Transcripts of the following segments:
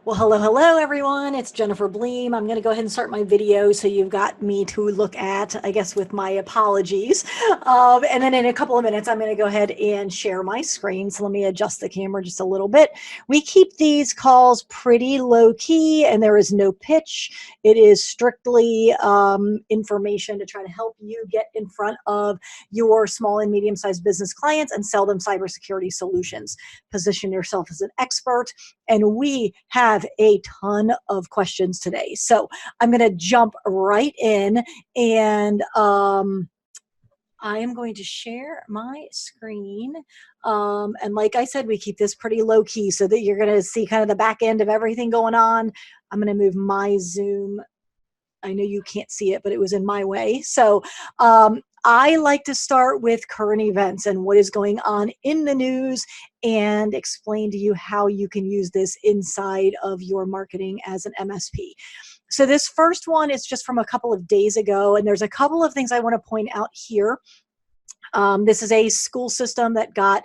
Well, hello, everyone. It's Jennifer Bleam. I'm going to go ahead and start my video so you've got me to look at, I guess, with my apologies. And then in a couple of minutes, I'm going to go ahead and share my screen. So let me adjust the camera just a little bit. We keep these calls pretty low key and there is no pitch. It is strictly information to try to help you get in front of your small and medium-sized business clients and sell them cybersecurity solutions. Position yourself as an expert. And we have a ton of questions today. So I'm going to jump right in and I am going to share my screen. And like I said, we keep this pretty low key so that you're going to see kind of the back end of everything going on. I'm going to move my Zoom. I know you can't see it, but it was in my way. So I like to start with current events and what is going on in the news and explain to you how you can use this inside of your marketing as an MSP. So this first one is just from a couple of days ago, and there's a couple of things I want to point out here. This is a school system that got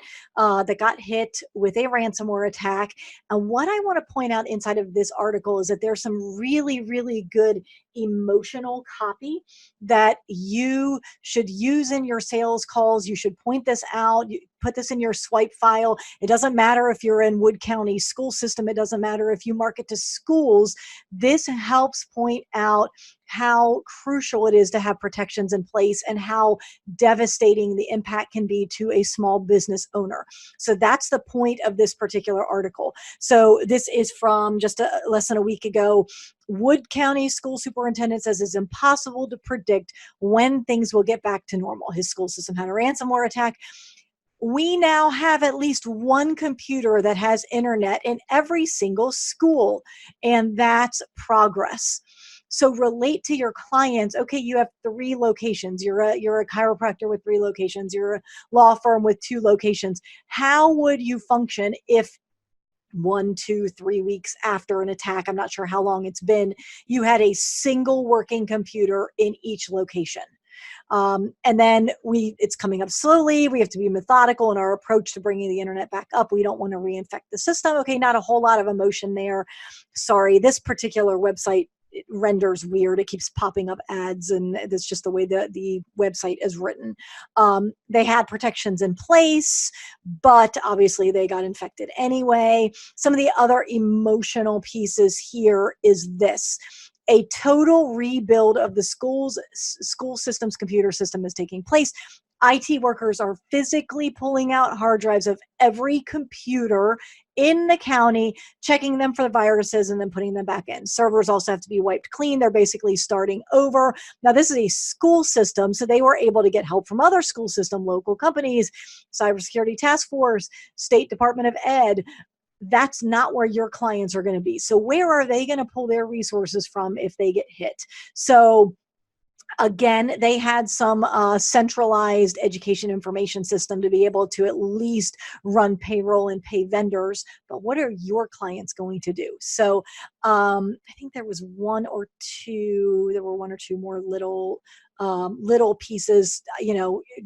hit with a ransomware attack. And what I want to point out inside of this article is that there's some really, really good emotional copy that you should use in your sales calls. You should point this out. You put this in your swipe file. It doesn't matter if you're in Wood County school system. It doesn't matter if you market to schools. This helps point out how crucial it is to have protections in place and how devastating the impact can be to a small business owner. So that's the point of this particular article. So this is from just less than a week ago. Wood County school superintendent says it's impossible to predict when things will get back to normal. His school system had a ransomware attack. We now have at least one computer that has internet in every single school, and that's progress. So relate to your clients. Okay, you have 3 locations. You're a chiropractor with 3 locations. You're a law firm with 2 locations. How would you function if 1, 2, 3 weeks after an attack, I'm not sure how long it's been, you had a single working computer in each location? And then it's coming up slowly. We have to be methodical in our approach to bringing the internet back up. We don't want to reinfect the system. Okay, not a whole lot of emotion there. Sorry, this particular website, it renders weird. It keeps popping up ads, and that's just the way the website is written. They had protections in place, but obviously they got infected anyway. Some of the other emotional pieces here is this. A total rebuild of the school system's computer system is taking place. IT workers are physically pulling out hard drives of every computer in the county, checking them for the viruses, and then putting them back in. Servers also have to be wiped clean. They're basically starting over. Now, this is a school system, so they were able to get help from other school system, local companies, Cybersecurity Task Force, State Department of Ed. That's not where your clients are going to be. So where are they going to pull their resources from if they get hit? So again, they had some centralized education information system to be able to at least run payroll and pay vendors. But what are your clients going to do? So I think there were 1 or 2 more little pieces,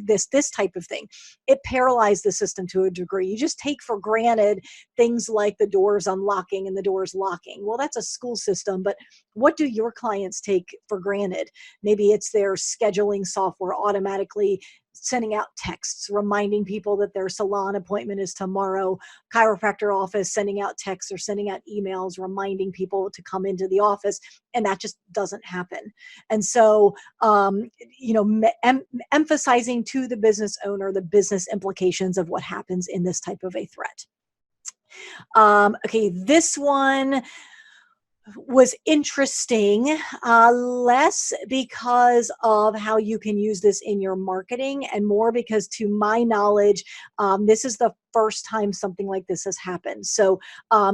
this type of thing. It paralyzed the system to a degree. You just take for granted things like the doors unlocking and the doors locking. Well, that's a school system, but what do your clients take for granted? Maybe it's their scheduling software automatically sending out texts, reminding people that their salon appointment is tomorrow, chiropractor office sending out texts or sending out emails, reminding people to come into the office, and that just doesn't happen. And so, emphasizing to the business owner the business implications of what happens in this type of a threat. Okay, this one was interesting, less because of how you can use this in your marketing and more because, to my knowledge, this is the first time something like this has happened. So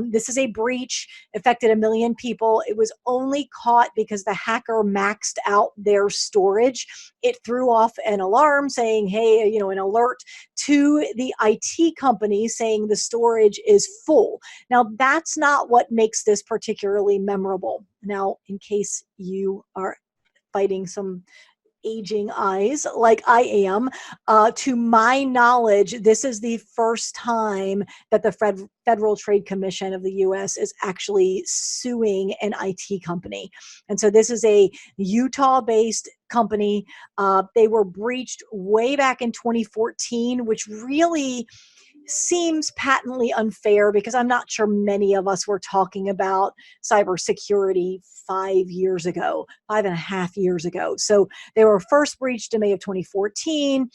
this is a breach, affected 1 million people. It was only caught because the hacker maxed out their storage. It threw off an alarm saying, hey, an alert to the IT company saying the storage is full. Now, that's not what makes this particularly memorable. Now, in case you are fighting some aging eyes like I am, to my knowledge, this is the first time that the Federal Trade Commission of the US is actually suing an IT company. And so this is a Utah-based company. They were breached way back in 2014, which really seems patently unfair because I'm not sure many of us were talking about cybersecurity 5 years ago, 5.5 years ago. So they were first breached in May of 2014.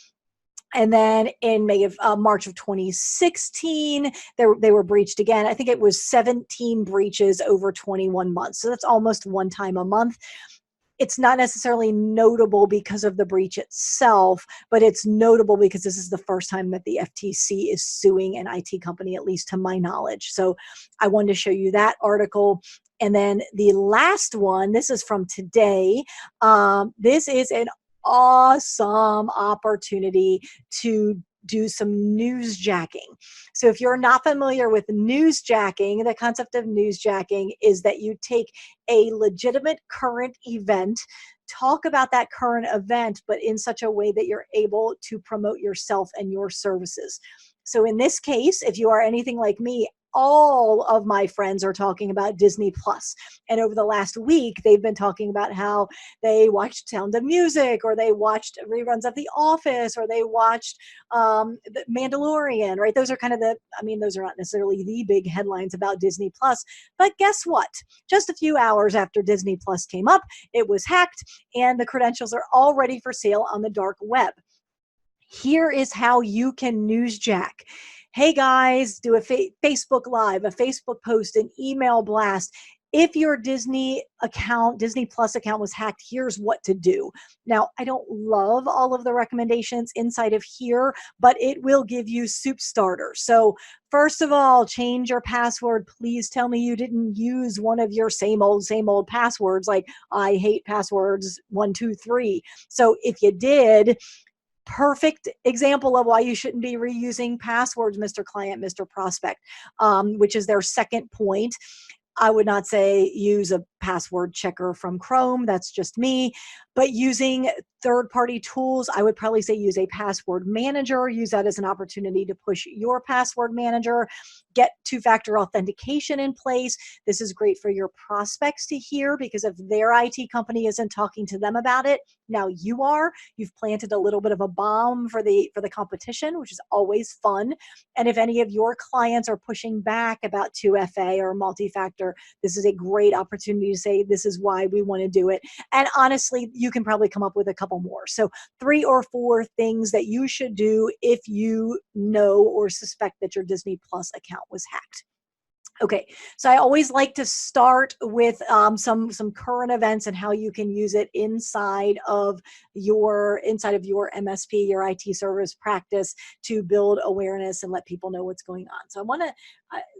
And then in March of 2016, they were breached again. I think it was 17 breaches over 21 months. So that's almost one time a month. It's not necessarily notable because of the breach itself, but it's notable because this is the first time that the FTC is suing an IT company, at least to my knowledge. So I wanted to show you that article. And then the last one, this is from today. This is an awesome opportunity to do some newsjacking. So if you're not familiar with newsjacking, the concept of newsjacking is that you take a legitimate current event, talk about that current event, but in such a way that you're able to promote yourself and your services. So in this case, if you are anything like me, all of my friends are talking about Disney Plus. And over the last week, they've been talking about how they watched Sound of Music, or they watched reruns of The Office, or they watched the Mandalorian, right? Those are kind of those are not necessarily the big headlines about Disney Plus. But guess what? Just a few hours after Disney Plus came up, it was hacked, and the credentials are all ready for sale on the dark web. Here is how you can newsjack. Hey guys, do a Facebook Live, a Facebook post, an email blast. If your Disney Plus account was hacked, here's what to do. Now, I don't love all of the recommendations inside of here, but it will give you soup starters. So first of all, change your password. Please tell me you didn't use one of your same old passwords, like I hate passwords 123. So if you did, perfect example of why you shouldn't be reusing passwords, Mr. Client, Mr. Prospect, which is their second point. I would not say use a password checker from Chrome. That's just me. But using third-party tools, I would probably say use a password manager. Use that as an opportunity to push your password manager. Get two-factor authentication in place. This is great for your prospects to hear, because if their IT company isn't talking to them about it, now you are. You've planted a little bit of a bomb for the competition, which is always fun. And if any of your clients are pushing back about 2FA or multi-factor, this is a great opportunity to say, this is why we want to do it. And honestly, you can probably come up with a couple more. So 3 or 4 things that you should do if you know or suspect that your Disney Plus account was hacked. Okay, so I always like to start with some current events and how you can use it inside of your MSP, your IT service practice, to build awareness and let people know what's going on. So I want to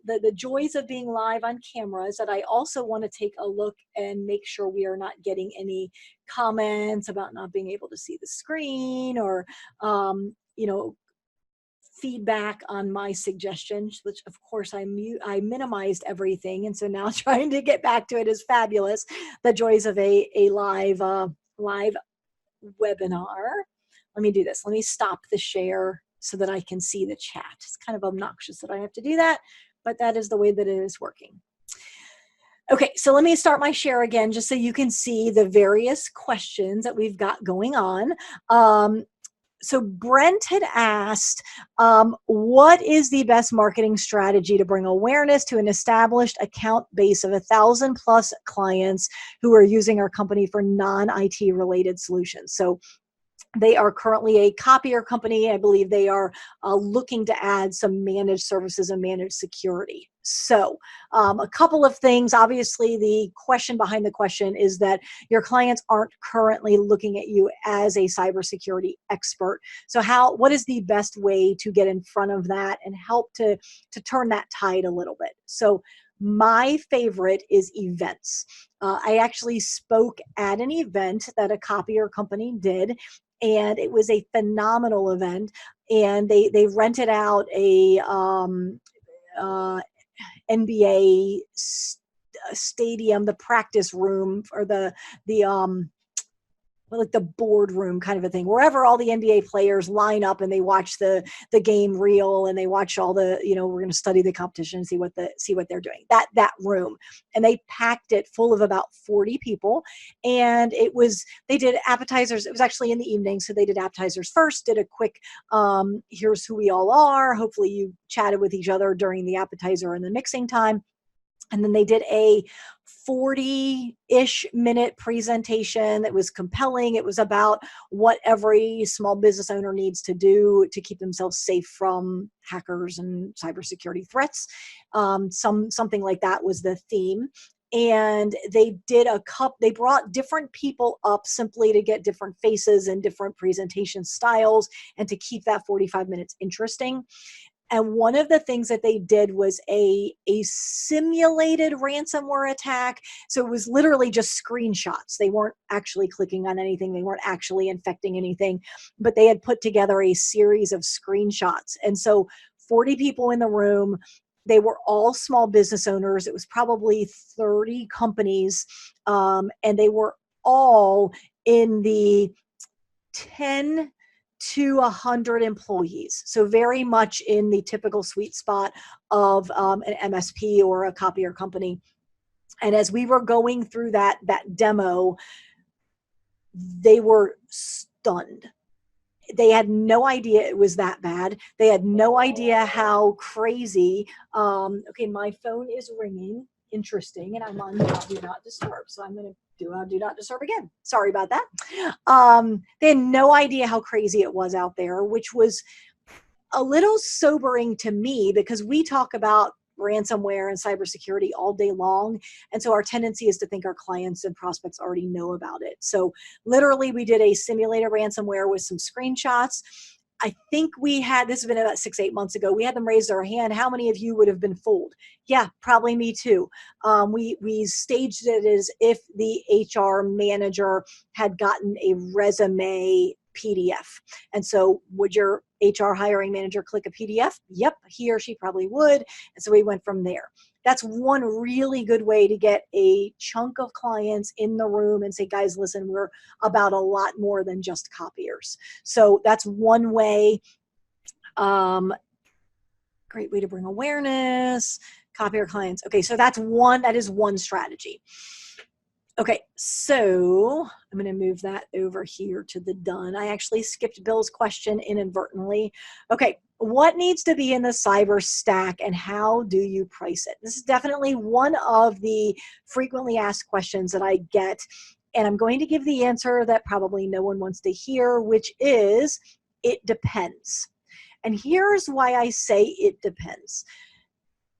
the joys of being live on camera is that I also want to take a look and make sure we are not getting any comments about not being able to see the screen, or feedback on my suggestions, which of course I minimized everything, and so now trying to get back to it is fabulous. The joys of a live webinar. Let me do this. Let me stop the share so that I can see the chat. It's kind of obnoxious that I have to do that, but that is the way that it is working. Okay, so let me start my share again, just so you can see the various questions that we've got going on. So Brent had asked, what is the best marketing strategy to bring awareness to an established account base of 1,000 plus clients who are using our company for non-IT related solutions? So they are currently a copier company. I believe they are looking to add some managed services and managed security. So a couple of things. Obviously, the question behind the question is that your clients aren't currently looking at you as a cybersecurity expert. So what is the best way to get in front of that and help to turn that tide a little bit? So my favorite is events. I actually spoke at an event that a copier company did, and it was a phenomenal event. And they rented out a NBA stadium, the practice room, or the like the boardroom kind of a thing, wherever all the NBA players line up and they watch the game reel and they watch all the, we're going to study the competition and see what they're doing. That room, and they packed it full of about 40 people, and they did appetizers. It was actually in the evening, so they did appetizers first. Did a quick, here's who we all are. Hopefully, you chatted with each other during the appetizer and the mixing time. And then they did a 40-ish minute presentation that was compelling. It was about what every small business owner needs to do to keep themselves safe from hackers and cybersecurity threats. Something like that was the theme. And they brought different people up simply to get different faces and different presentation styles and to keep that 45 minutes interesting. And one of the things that they did was a simulated ransomware attack. So it was literally just screenshots. They weren't actually clicking on anything. They weren't actually infecting anything, but they had put together a series of screenshots. And so 40 people in the room, they were all small business owners. It was probably 30 companies. And they were all in the 10 to 100 employees. So very much in the typical sweet spot of an MSP or a copier company. And as we were going through that demo, they were stunned. They had no idea it was that bad. They had no idea how crazy. Okay, my phone is ringing. Interesting. And I'm on do not disturb. So I'm going to do not disturb again. Sorry about that. They had no idea how crazy it was out there, which was a little sobering to me because we talk about ransomware and cybersecurity all day long. And so our tendency is to think our clients and prospects already know about it. So literally we did a simulated ransomware with some screenshots. I think this has been about 6-8 months ago. We had them raise their hand. How many of you would have been fooled? Yeah, probably me too. We staged it as if the HR manager had gotten a resume PDF. And so would your HR hiring manager click a PDF? Yep, he or she probably would. And so we went from there. That's one really good way to get a chunk of clients in the room and say, guys, listen, we're about a lot more than just copiers. So that's one way. Great way to bring awareness, copier clients. Okay, so that is one strategy. Okay, so I'm going to move that over here to the done. I actually skipped Bill's question inadvertently. Okay, what needs to be in the cyber stack and how do you price it? This is definitely one of the frequently asked questions that I get, and I'm going to give the answer that probably no one wants to hear, which is it depends. And here's why I say it depends.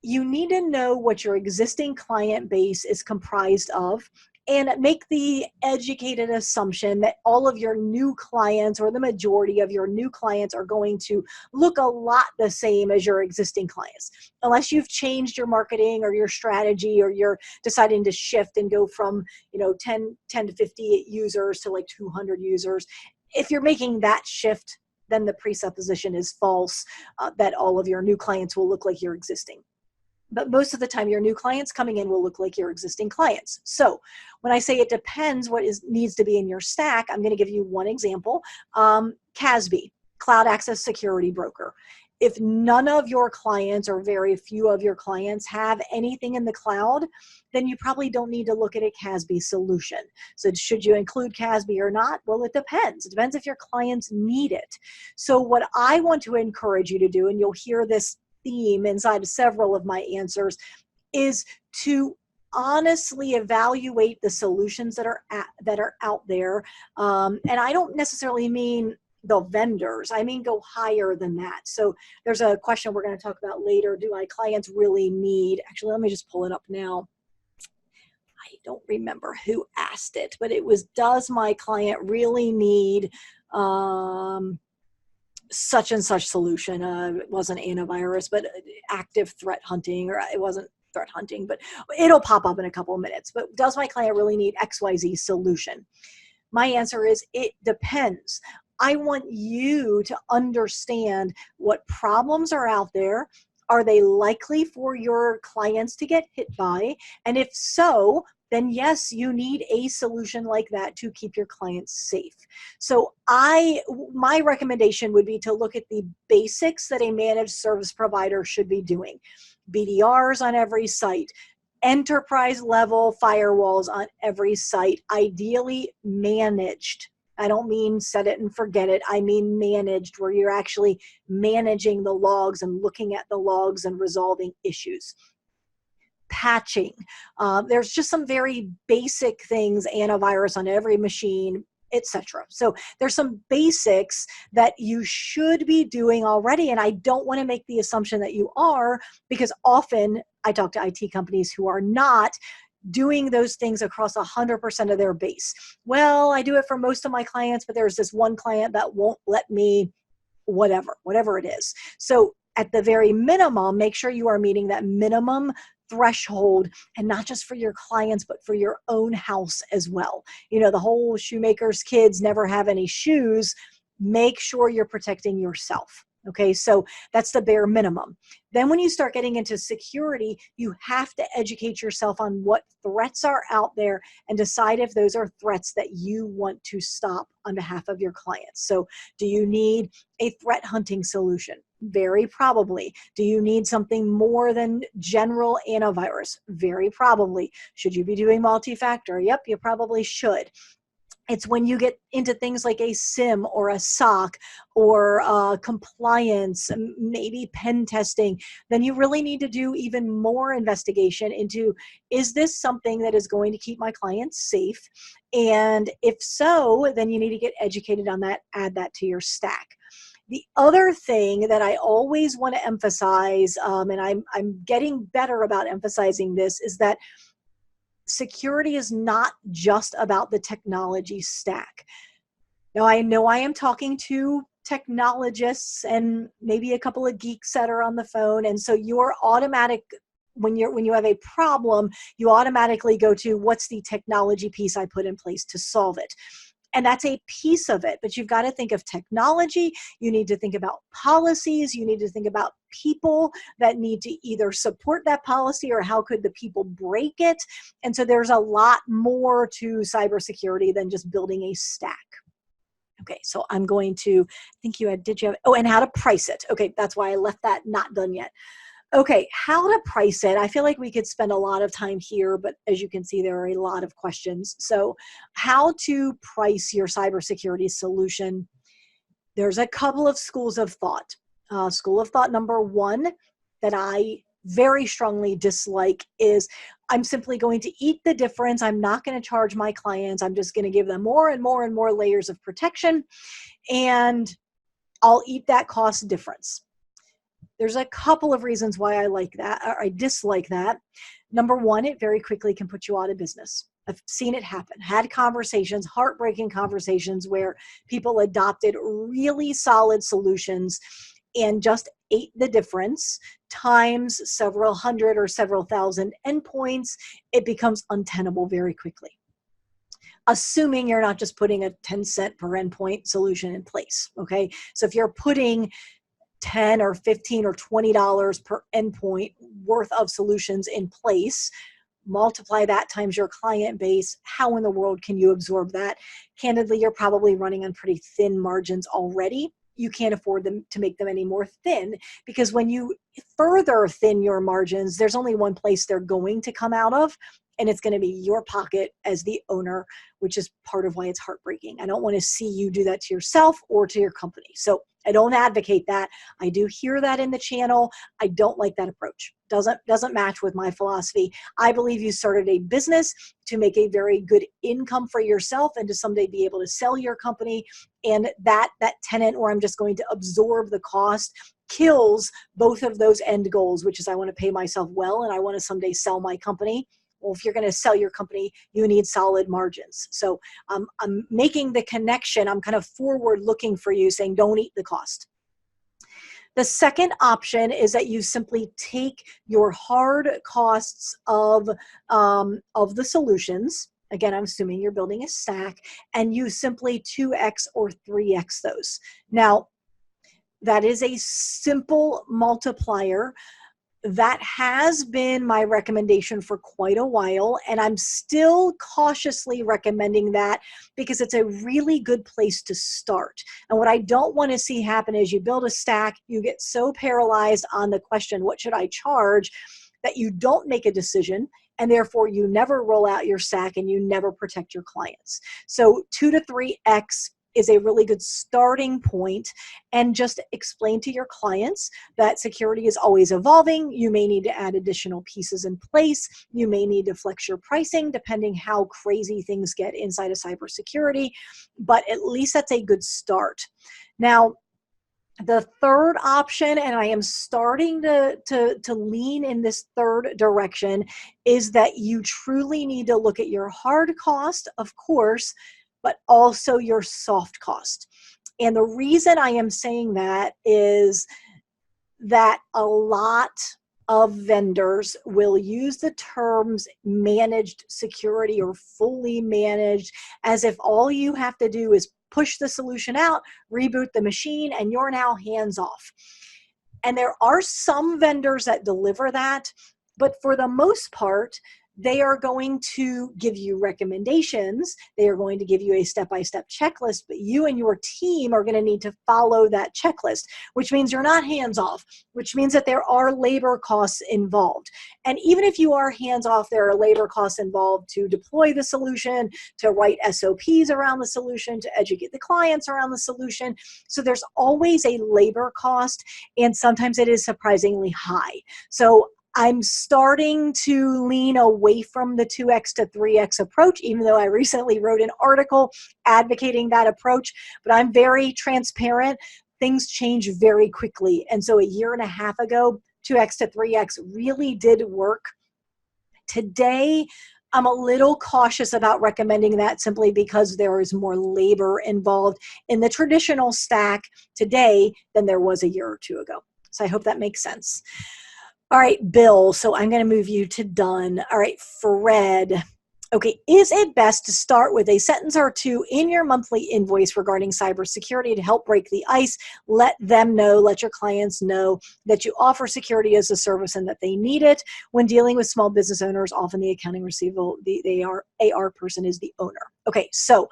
You need to know what your existing client base is comprised of and make the educated assumption that all of your new clients or the majority of your new clients are going to look a lot the same as your existing clients. Unless you've changed your marketing or your strategy or you're deciding to shift and go from 10 to 50 users to like 200 users. If you're making that shift, then the presupposition is false that all of your new clients will look like your existing. But most of the time, your new clients coming in will look like your existing clients. So when I say it depends what needs to be in your stack, I'm going to give you one example. CASB, Cloud Access Security Broker. If none of your clients or very few of your clients have anything in the cloud, then you probably don't need to look at a CASB solution. So should you include CASB or not? Well, it depends. It depends if your clients need it. So what I want to encourage you to do, and you'll hear this theme inside of several of my answers, is to honestly evaluate the solutions that are out there. And I don't necessarily mean the vendors. I mean, go higher than that. So there's a question we're going to talk about later. Do my clients really need, actually, let me just pull it up now. I don't remember who asked it, but it was, does my client really need such and such solution? It wasn't antivirus, but active threat hunting, or it wasn't threat hunting, but it'll pop up in a couple of minutes. But does my client really need XYZ solution? My answer is it depends. I want you to understand what problems are out there. Are they likely for your clients to get hit by? And if so, then yes, you need a solution like that to keep your clients safe. So my recommendation would be to look at the basics that a managed service provider should be doing. BDRs on every site, enterprise level firewalls on every site, ideally managed. I don't mean set it and forget it. I mean managed, where you're actually managing the logs and looking at the logs and resolving issues. Patching. There's just some very basic things, antivirus on every machine, etc. So there's some basics that you should be doing already. And I don't want to make the assumption that you are, because often I talk to IT companies who are not doing those things across 100% of their base. Well, I do it for most of my clients, but there's this one client that won't let me, whatever it is. So at the very minimum, make sure you are meeting that minimum threshold, and not just for your clients, but for your own house as well. You know, the whole shoemaker's kids never have any shoes. Make sure you're protecting yourself. Okay, so that's the bare minimum. Then when you start getting into security, you have to educate yourself on what threats are out there and decide if those are threats that you want to stop on behalf of your clients. So do you need a threat hunting solution? Very probably. Do you need something more than general antivirus? Very probably. Should you be doing multi-factor? Yep, you probably should. It's when you get into things like a SIM or a SOC or compliance, maybe pen testing, then you really need to do even more investigation into, is this something that is going to keep my clients safe? And if so, then you need to get educated on that, add that to your stack. The other thing that I always want to emphasize, and I'm getting better about emphasizing this, is that security is not just about the technology stack. Now, I know I am talking to technologists and maybe a couple of geeks that are on the phone, and so you're automatic when you have a problem, you automatically go to, what's the technology piece I put in place to solve it? And that's a piece of it, but you've got to think of technology. You need to think about policies. You need to think about people that need to either support that policy, or how could the people break it? And so there's a lot more to cybersecurity than just building a stack. Okay, so I'm going to, I think you had, did you have, oh, and how to price it. Okay, that's why I left that not done yet. Okay, how to price it. I feel like we could spend a lot of time here, but as you can see, there are a lot of questions. So how to price your cybersecurity solution. There's a couple of schools of thought. School of thought number one that I very strongly dislike is, I'm simply going to eat the difference. I'm not going to charge my clients. I'm just going to give them more and more and more layers of protection, and I'll eat that cost difference. There's a couple of reasons why I like that, or I dislike that. Number one, it very quickly can put you out of business. I've seen it happen, had conversations, heartbreaking conversations, where people adopted really solid solutions and just ate the difference times several hundred or several thousand endpoints. It becomes untenable very quickly, assuming you're not just putting a 10-cent per endpoint solution in place. Okay, so if you're putting $10 or $15 or $20 per endpoint worth of solutions in place, multiply that times your client base. How in the world can you absorb that? Candidly, you're probably running on pretty thin margins already. You can't afford them to make them any more thin, because when you further thin your margins, there's only one place they're going to come out of, and it's going to be your pocket as the owner, which is part of why it's heartbreaking. I don't want to see you do that to yourself or to your company. So I don't advocate that. I do hear that in the channel. I don't like that approach. Doesn't match with my philosophy. I believe you started a business to make a very good income for yourself and to someday be able to sell your company. And that tenant where I'm just going to absorb the cost kills both of those end goals, which is I want to pay myself well and I want to someday sell my company. Well, if you're going to sell your company, you need solid margins. So I'm making the connection. I'm kind of forward looking for you, saying don't eat the cost. The second option is that you simply take your hard costs of the solutions. Again, I'm assuming you're building a stack, and you simply 2x or 3x those. Now, that is a simple multiplier. That has been my recommendation for quite a while, and I'm still cautiously recommending that because it's a really good place to start. And what I don't want to see happen is you build a stack, you get so paralyzed on the question, what should I charge, that you don't make a decision, and therefore you never roll out your stack and you never protect your clients. So 2 to 3x is a really good starting point, and just explain to your clients that security is always evolving. You may need to add additional pieces in place. You may need to flex your pricing depending how crazy things get inside of cybersecurity, but at least that's a good start. Now, the third option, and I am starting to lean in this third direction, is that you truly need to look at your hard cost, of course, but also your soft cost. And the reason I am saying that is that a lot of vendors will use the terms managed security or fully managed as if all you have to do is push the solution out, reboot the machine, and you're now hands off. And there are some vendors that deliver that, but for the most part, they are going to give you recommendations. They are going to give you a step-by-step checklist, but you and your team are going to need to follow that checklist, which means you're not hands-off, which means that there are labor costs involved. And even if you are hands-off, there are labor costs involved to deploy the solution, to write SOPs around the solution, to educate the clients around the solution. So there's always a labor cost, and sometimes it is surprisingly high. So I'm starting to lean away from the 2x to 3x approach, even though I recently wrote an article advocating that approach, but I'm very transparent. Things change very quickly. And so a year and a half ago, 2x to 3x really did work. Today, I'm a little cautious about recommending that simply because there is more labor involved in the traditional stack today than there was a year or two ago. So I hope that makes sense. All right, Bill, so I'm going to move you to done. All right, Fred. Okay, is it best to start with a sentence or two in your monthly invoice regarding cybersecurity to help break the ice? Let them know, let your clients know that you offer security as a service and that they need it. When dealing with small business owners, often the accounting receivable, the AR person is the owner. Okay, so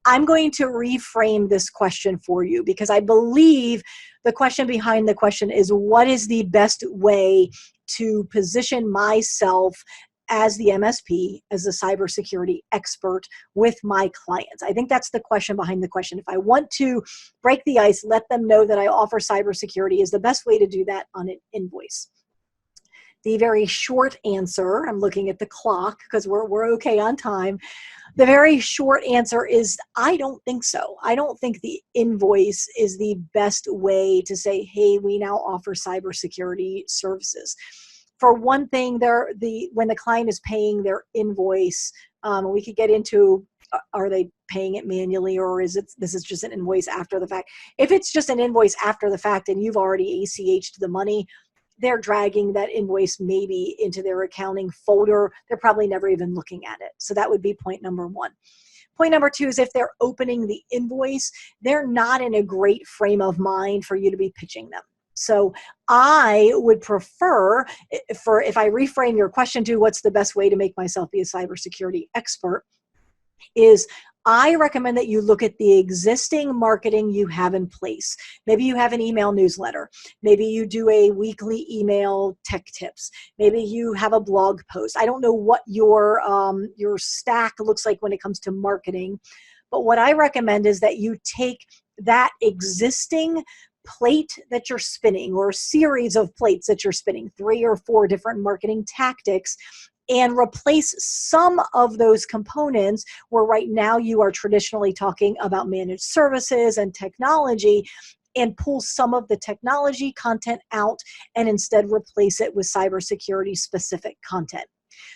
I'm going to reframe this question for you because I believe the question behind the question is, what is the best way to position myself as the MSP, as a cybersecurity expert with my clients? I think that's the question behind the question. If I want to break the ice, let them know that I offer cybersecurity, is the best way to do that on an invoice. The very short answer, I'm looking at the clock because we're okay on time. The very short answer is I don't think so. I don't think the invoice is the best way to say, hey, we now offer cybersecurity services. For one thing, when the client is paying their invoice, we could get into, are they paying it manually, or this is just an invoice after the fact? If it's just an invoice after the fact and you've already ACH'd the money, they're dragging that invoice maybe into their accounting folder. They're probably never even looking at it. So that would be point number one. Point number two is if they're opening the invoice, they're not in a great frame of mind for you to be pitching them. So I would prefer, if I reframe your question to what's the best way to make myself be a cybersecurity expert, is I recommend that you look at the existing marketing you have in place. Maybe you have an email newsletter. Maybe you do a weekly email tech tips. Maybe you have a blog post. I don't know what your stack looks like when it comes to marketing, but what I recommend is that you take that existing plate that you're spinning, or a series of plates that you're spinning, 3 or 4 different marketing tactics, and replace some of those components where right now you are traditionally talking about managed services and technology, and pull some of the technology content out and instead replace it with cybersecurity specific content.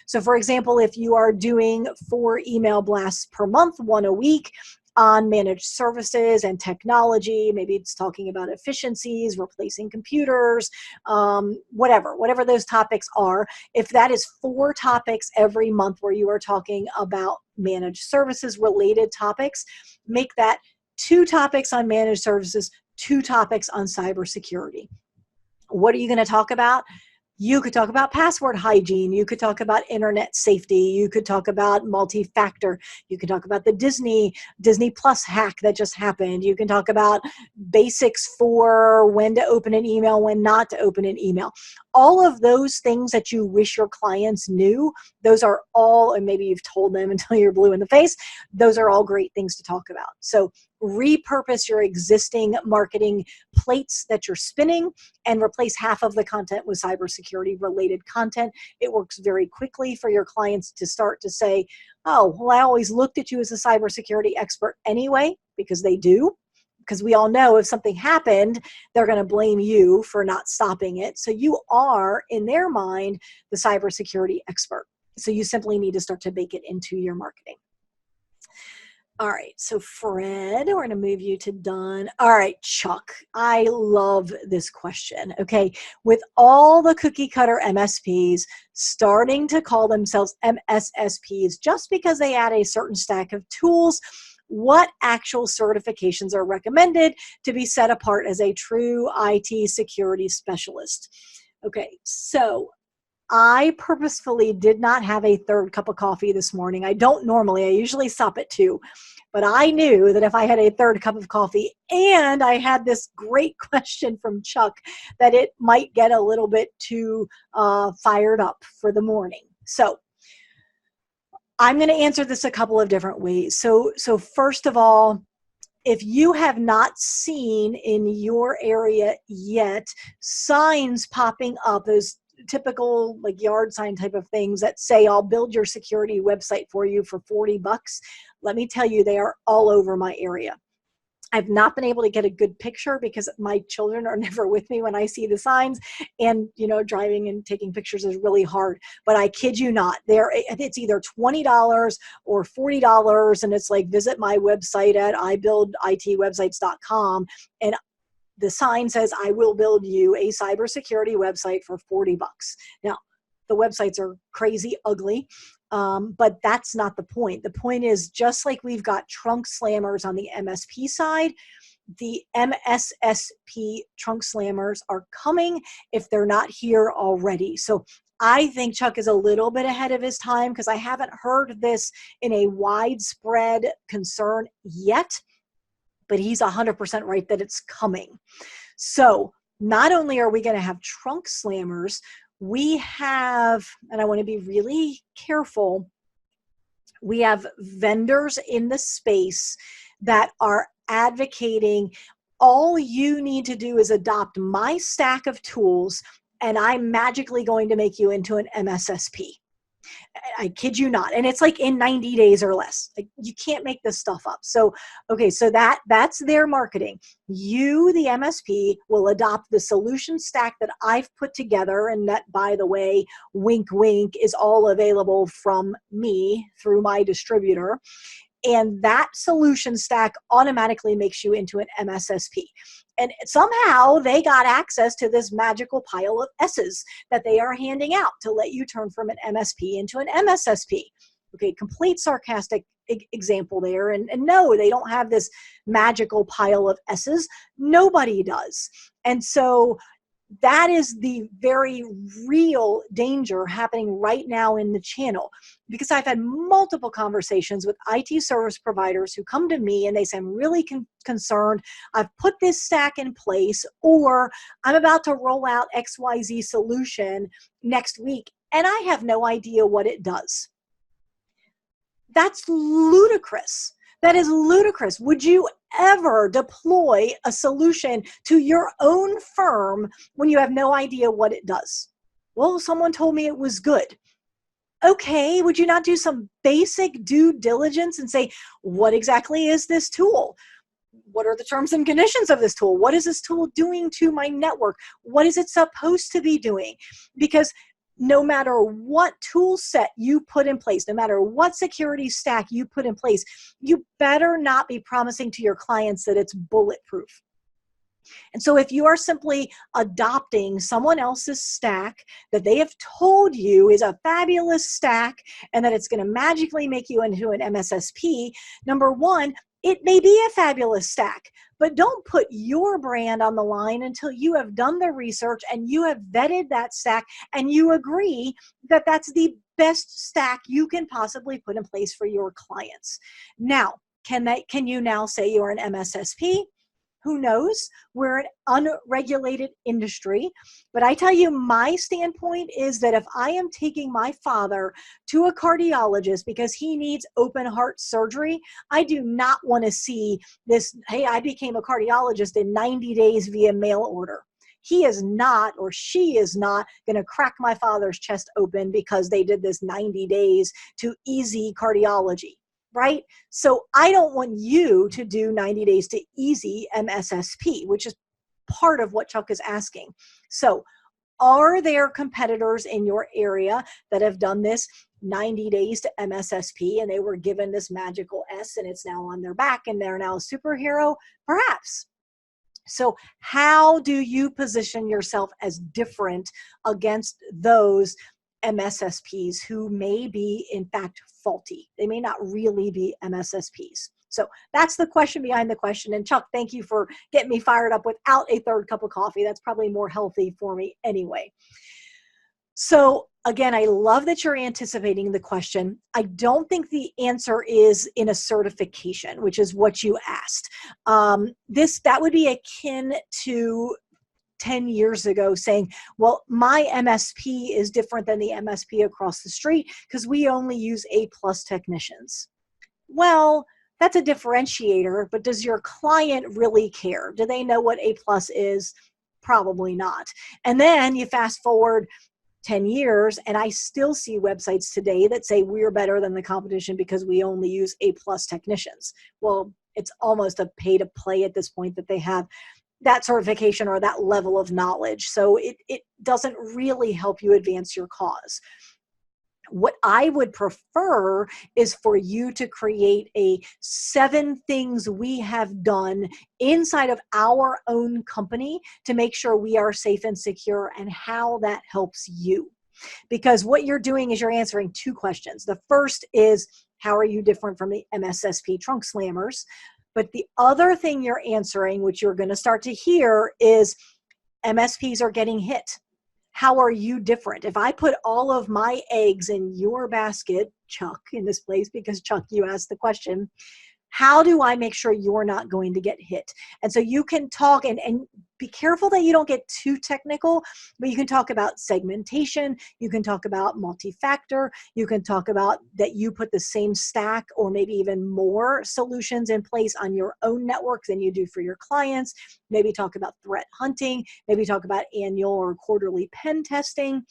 So for example, if you are doing 4 email blasts per month, 1 a week, on managed services and technology, maybe it's talking about efficiencies, replacing computers, whatever those topics are. If that is 4 topics every month where you are talking about managed services related topics, make that 2 topics on managed services, 2 topics on cybersecurity. What are you going to talk about? You could talk about password hygiene. You could talk about internet safety. You could talk about multi-factor. You could talk about the Disney Plus hack that just happened. You can talk about basics for when to open an email, when not to open an email. All of those things that you wish your clients knew, those are all, and maybe you've told them until you're blue in the face, those are all great things to talk about. So repurpose your existing marketing plates that you're spinning and replace half of the content with cybersecurity related content. It works very quickly for your clients to start to say, oh, well, I always looked at you as a cybersecurity expert anyway, because they do. Because we all know if something happened, they're going to blame you for not stopping it. So you are, in their mind, the cybersecurity expert. So you simply need to start to bake it into your marketing. All right, so Fred, we're going to move you to done. All right, Chuck, I love this question. Okay, with all the cookie cutter MSPs starting to call themselves MSSPs just because they add a certain stack of tools, what actual certifications are recommended to be set apart as a true IT security specialist? Okay, so I purposefully did not have a third cup of coffee this morning. I don't normally, I usually stop at 2, but I knew that if I had a third cup of coffee and I had this great question from Chuck, that it might get a little bit too fired up for the morning. So I'm going to answer this a couple of different ways. So first of all, if you have not seen in your area yet signs popping up, those typical like yard sign type of things that say, I'll build your security website for you for $40, let me tell you, they are all over my area. I've not been able to get a good picture because my children are never with me when I see the signs, and driving and taking pictures is really hard. But I kid you not, it's either $20 or $40, and it's like, visit my website at ibuilditwebsites.com, and the sign says, I will build you a cybersecurity website for $40. Now, the websites are crazy ugly, but that's not the point. The point is, just like we've got trunk slammers on the MSP side, the MSSP trunk slammers are coming if they're not here already. So I think Chuck is a little bit ahead of his time because I haven't heard this in a widespread concern yet, but he's 100% right that it's coming. So not only are we going to have trunk slammers, we have, and I want to be really careful, we have vendors in the space that are advocating all you need to do is adopt my stack of tools and I'm magically going to make you into an MSSP. I kid you not. And it's like in 90 days or less. Like, you can't make this stuff up. So, okay, so that's their marketing. You, the MSP, will adopt the solution stack that I've put together. And that, by the way, wink, wink, is all available from me through my distributor. And that solution stack automatically makes you into an MSSP. And somehow they got access to this magical pile of S's that they are handing out to let you turn from an MSP into an MSSP. Okay, complete sarcastic example there. And no, they don't have this magical pile of S's. Nobody does. And so that is the very real danger happening right now in the channel, because I've had multiple conversations with IT service providers who come to me and they say, I'm really concerned. I've put this stack in place, or I'm about to roll out XYZ solution next week, and I have no idea what it does. That's ludicrous. That is ludicrous. Would you ever deploy a solution to your own firm when you have no idea what it does? Well, someone told me it was good. Okay, would you not do some basic due diligence and say, what exactly is this tool? What are the terms and conditions of this tool? What is this tool doing to my network? What is it supposed to be doing? Because no matter what tool set you put in place, no matter what security stack you put in place, you better not be promising to your clients that it's bulletproof. And so if you are simply adopting someone else's stack that they have told you is a fabulous stack and that it's going to magically make you into an MSSP, number one, It may be a fabulous stack, but don't put your brand on the line until you have done the research and you have vetted that stack and you agree that that's the best stack you can possibly put in place for your clients. Now, can you now say you're an MSSP? Who knows? We're an unregulated industry. But I tell you, my standpoint is that if I am taking my father to a cardiologist because he needs open heart surgery, I do not want to see this, hey, I became a cardiologist in 90 days via mail order. He is not, or she is not, going to crack my father's chest open because they did this 90 days to easy cardiology. Right? So I don't want you to do 90 days to easy MSSP, which is part of what Chuck is asking. So are there competitors in your area that have done this 90 days to MSSP and they were given this magical S and it's now on their back and they're now a superhero? Perhaps. So how do you position yourself as different against those MSSPs who may be, in fact, faulty? They may not really be MSSPs. So that's the question behind the question. And Chuck, thank you for getting me fired up without a third cup of coffee. That's probably more healthy for me anyway. So again, I love that you're anticipating the question. I don't think the answer is in a certification, which is what you asked. That would be akin to 10 years ago saying, well, my MSP is different than the MSP across the street because we only use A+ technicians. Well, that's a differentiator, but does your client really care? Do they know what A+ is? Probably not. And then you fast forward 10 years, and I still see websites today that say we're better than the competition because we only use A+ technicians. Well, it's almost a pay to play at this point that they have that certification or that level of knowledge. So it doesn't really help you advance your cause. What I would prefer is for you to create a 7 things we have done inside of our own company to make sure we are safe and secure and how that helps you. Because what you're doing is you're answering 2 questions. The first is, how are you different from the MSSP trunk slammers? But the other thing you're answering, which you're going to start to hear, is MSPs are getting hit. How are you different? If I put all of my eggs in your basket, Chuck, in this place, because Chuck, you asked the question, how do I make sure you're not going to get hit? And so you can talk and be careful that you don't get too technical, but you can talk about segmentation. You can talk about multi-factor. You can talk about that you put the same stack or maybe even more solutions in place on your own network than you do for your clients. Maybe talk about threat hunting. Maybe talk about annual or quarterly pen testing.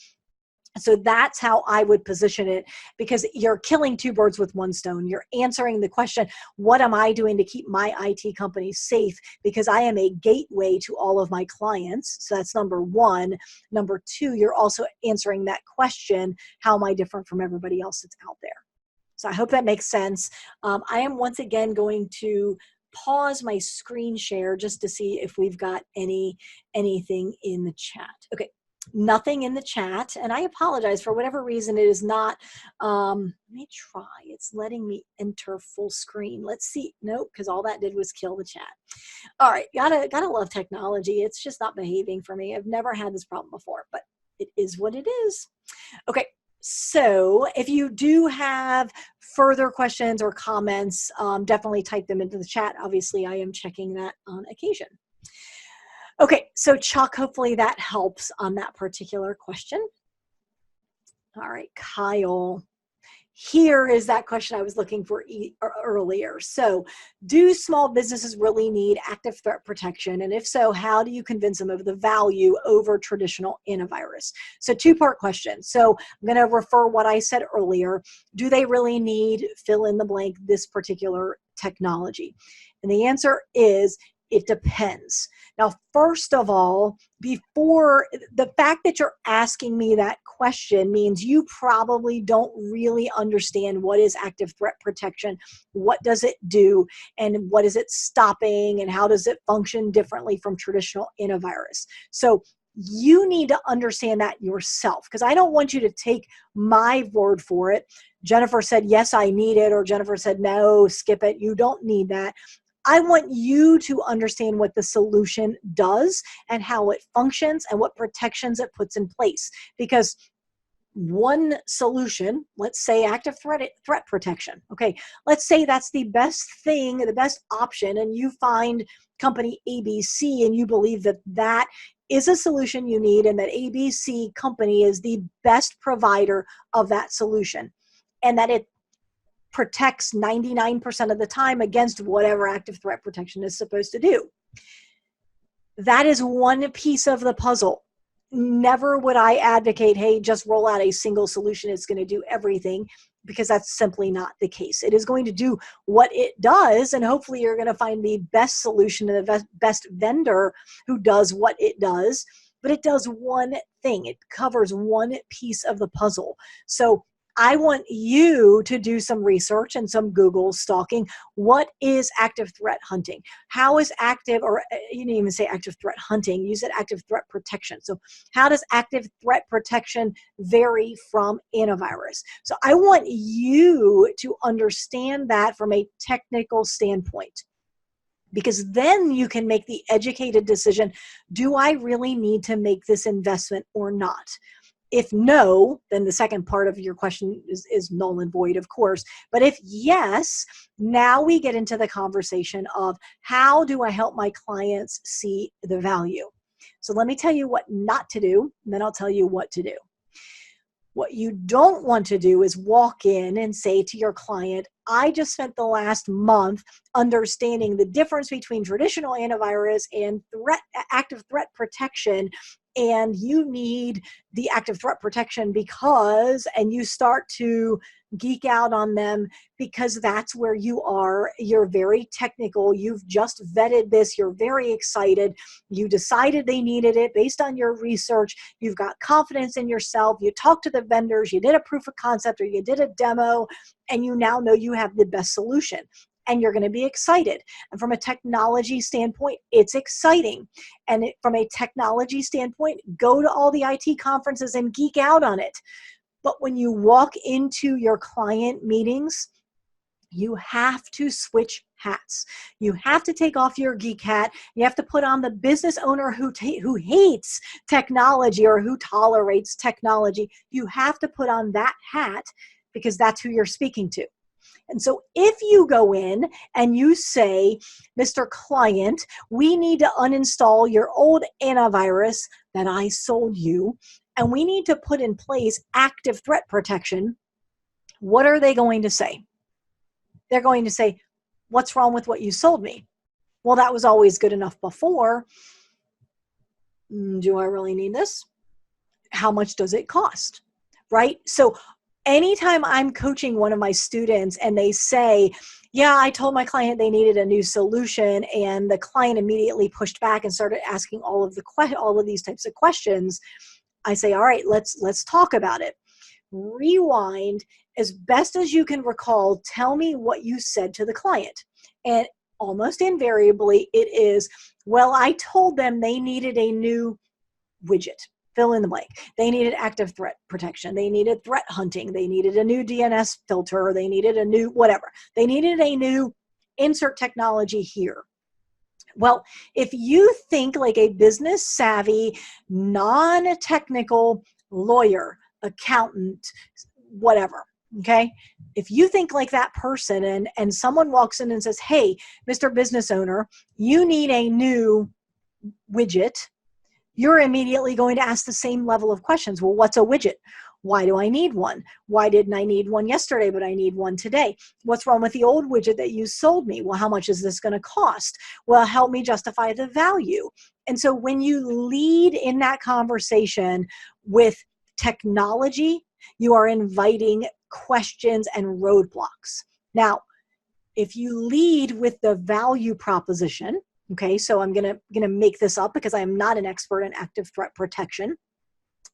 So that's how I would position it, because you're killing 2 birds with 1 stone. You're answering the question, what am I doing to keep my IT company safe? Because I am a gateway to all of my clients. So that's number 1. Number 2, you're also answering that question, how am I different from everybody else that's out there? So I hope that makes sense. I am once again going to pause my screen share just to see if we've got anything in the chat. Okay. Nothing in the chat, and I apologize for whatever reason it is not. Let me try. It's letting me enter full screen. Let's see. Nope, because all that did was kill the chat. All right, gotta love technology. It's just not behaving for me. I've never had this problem before, but it is what it is. Okay. So if you do have further questions or comments, definitely type them into the chat. Obviously, I am checking that on occasion. Okay, so Chuck, hopefully that helps on that particular question. All right, Kyle. Here is that question I was looking for earlier. So, do small businesses really need active threat protection? And if so, how do you convince them of the value over traditional antivirus? So, 2-part question. So, I'm going to refer what I said earlier. Do they really need, fill in the blank, this particular technology? And the answer is, it depends. Now, first of all, before the fact that you're asking me that question means you probably don't really understand what is active threat protection, what does it do, and what is it stopping, and how does it function differently from traditional antivirus. So You need to understand that yourself, because I don't want you to take my word for it. Jennifer said, yes, I need it, or Jennifer said, no, skip it. You don't need that. I want you to understand what the solution does and how it functions and what protections it puts in place. Because one solution, let's say active threat protection. Okay, let's say that's the best thing, the best option, and you find company ABC and you believe that that is a solution you need and that ABC company is the best provider of that solution and that it protects 99% of the time against whatever active threat protection is supposed to do. That is one piece of the puzzle. Never would I advocate, hey, just roll out a single solution. It's going to do everything, because that's simply not the case. It is going to do what it does, and hopefully you're going to find the best solution and the best vendor who does what it does, but it does one thing. It covers one piece of the puzzle. So I want you to do some research and some Google stalking. What is active threat hunting? How is active, or you didn't even say active threat hunting, you said active threat protection. So how does active threat protection vary from antivirus? So I want you to understand that from a technical standpoint, because then you can make the educated decision, do I really need to make this investment or not? If no, then the second part of your question is null and void, of course. But if yes, now we get into the conversation of how do I help my clients see the value? So let me tell you what not to do, and then I'll tell you what to do. What you don't want to do is walk in and say to your client, I just spent the last month understanding the difference between traditional antivirus and active threat protection, and you need the active threat protection because, and you start to geek out on them because that's where you are. You're very technical. You've just vetted this. You're very excited. You decided they needed it based on your research. You've got confidence in yourself. You talked to the vendors. You did a proof of concept or you did a demo, and you now know you have the best solution. And you're going to be excited. And from a technology standpoint, it's exciting. And from a technology standpoint, go to all the IT conferences and geek out on it. But when you walk into your client meetings, you have to switch hats. You have to take off your geek hat. You have to put on the business owner who hates technology or who tolerates technology. You have to put on that hat because that's who you're speaking to. And so if you go in and you say, Mr. Client, we need to uninstall your old antivirus that I sold you, and we need to put in place active threat protection, what are they going to say? They're going to say, what's wrong with what you sold me? Well, that was always good enough before. Do I really need this? How much does it cost? Right? So anytime I'm coaching one of my students and they say, yeah, I told my client they needed a new solution, and the client immediately pushed back and started asking all of these types of questions, I say, all right, let's talk about it. Rewind as best as you can recall. Tell me what you said to the client. And almost invariably it is, well, I told them they needed a new widget. Fill in the blank. They needed active threat protection. They needed threat hunting. They needed a new DNS filter. They needed a new whatever. They needed a new insert technology here. Well, if you think like a business savvy, non-technical lawyer, accountant, whatever, okay? If you think like that person and someone walks in and says, hey, Mr. Business Owner, you need a new widget, you're immediately going to ask the same level of questions. Well, what's a widget? Why do I need one? Why didn't I need one yesterday, but I need one today? What's wrong with the old widget that you sold me? Well, how much is this going to cost? Well, help me justify the value. And so when you lead in that conversation with technology, you are inviting questions and roadblocks. Now, if you lead with the value proposition, okay, so I'm gonna make this up because I am not an expert in active threat protection.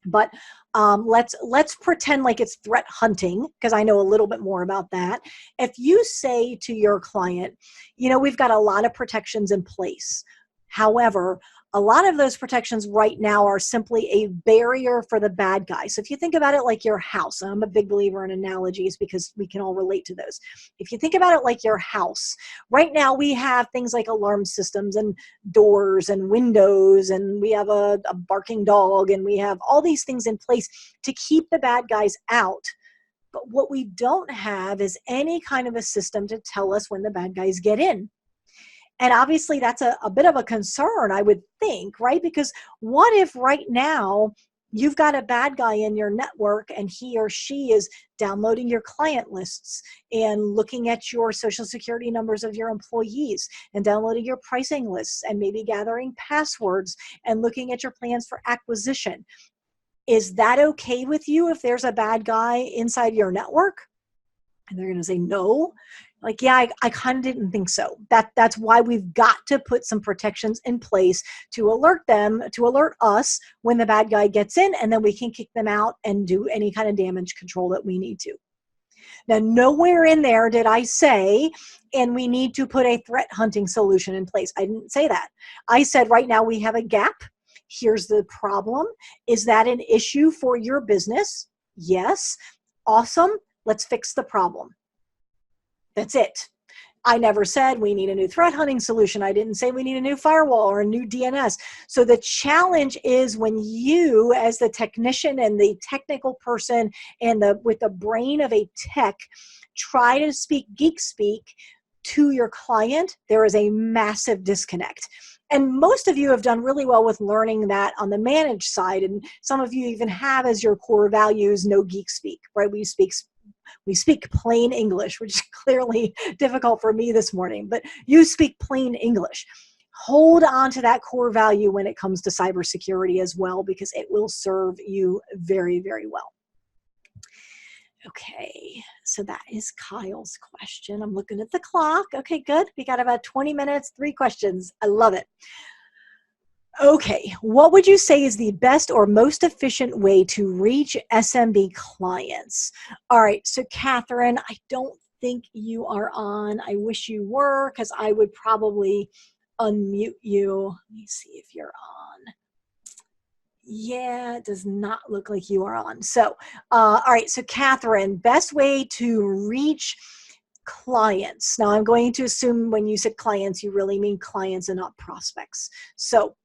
But let's pretend like it's threat hunting, because I know a little bit more about that. If you say to your client, you know, we've got a lot of protections in place. However, A lot of those protections right now are simply a barrier for the bad guy. So if you think about it like your house, and I'm a big believer in analogies because we can all relate to those. If you think about it like your house, right now we have things like alarm systems and doors and windows, and we have a barking dog, and we have all these things in place to keep the bad guys out. But what we don't have is any kind of a system to tell us when the bad guys get in. And obviously that's a bit of a concern, I would think, right? Because what if right now you've got a bad guy in your network and he or she is downloading your client lists and looking at your social security numbers of your employees and downloading your pricing lists and maybe gathering passwords and looking at your plans for acquisition? Is that okay with you if there's a bad guy inside your network? And they're going to say no. Like, yeah, I kind of didn't think so. That's why we've got to put some protections in place to alert them, to alert us when the bad guy gets in, and then we can kick them out and do any kind of damage control that we need to. Now, nowhere in there did I say, and we need to put a threat hunting solution in place. I didn't say that. I said right now we have a gap. Here's the problem. Is that an issue for your business? Yes. Awesome. Let's fix the problem. That's it. I never said we need a new threat hunting solution. I didn't say we need a new firewall or a new DNS. So the challenge is when you, as the technician and the technical person and with the brain of a tech, try to speak geek speak to your client, there is a massive disconnect. And most of you have done really well with learning that on the managed side. And some of you even have as your core values, no geek speak, right? We speak plain English, which is clearly difficult for me this morning, but you speak plain English. Hold on to that core value when it comes to cybersecurity as well, because it will serve you very, very well. Okay, so that is Kyle's question. I'm looking at the clock. Okay, good. We got about 20 minutes, 3 questions. I love it. Okay, what would you say is the best or most efficient way to reach SMB clients? All right, so Catherine, I don't think you are on. I wish you were, because I would probably unmute you. Let me see if you're on. Yeah, it does not look like you are on. So, all right, so Catherine, best way to reach clients. Now, I'm going to assume when you said clients, you really mean clients and not prospects. So,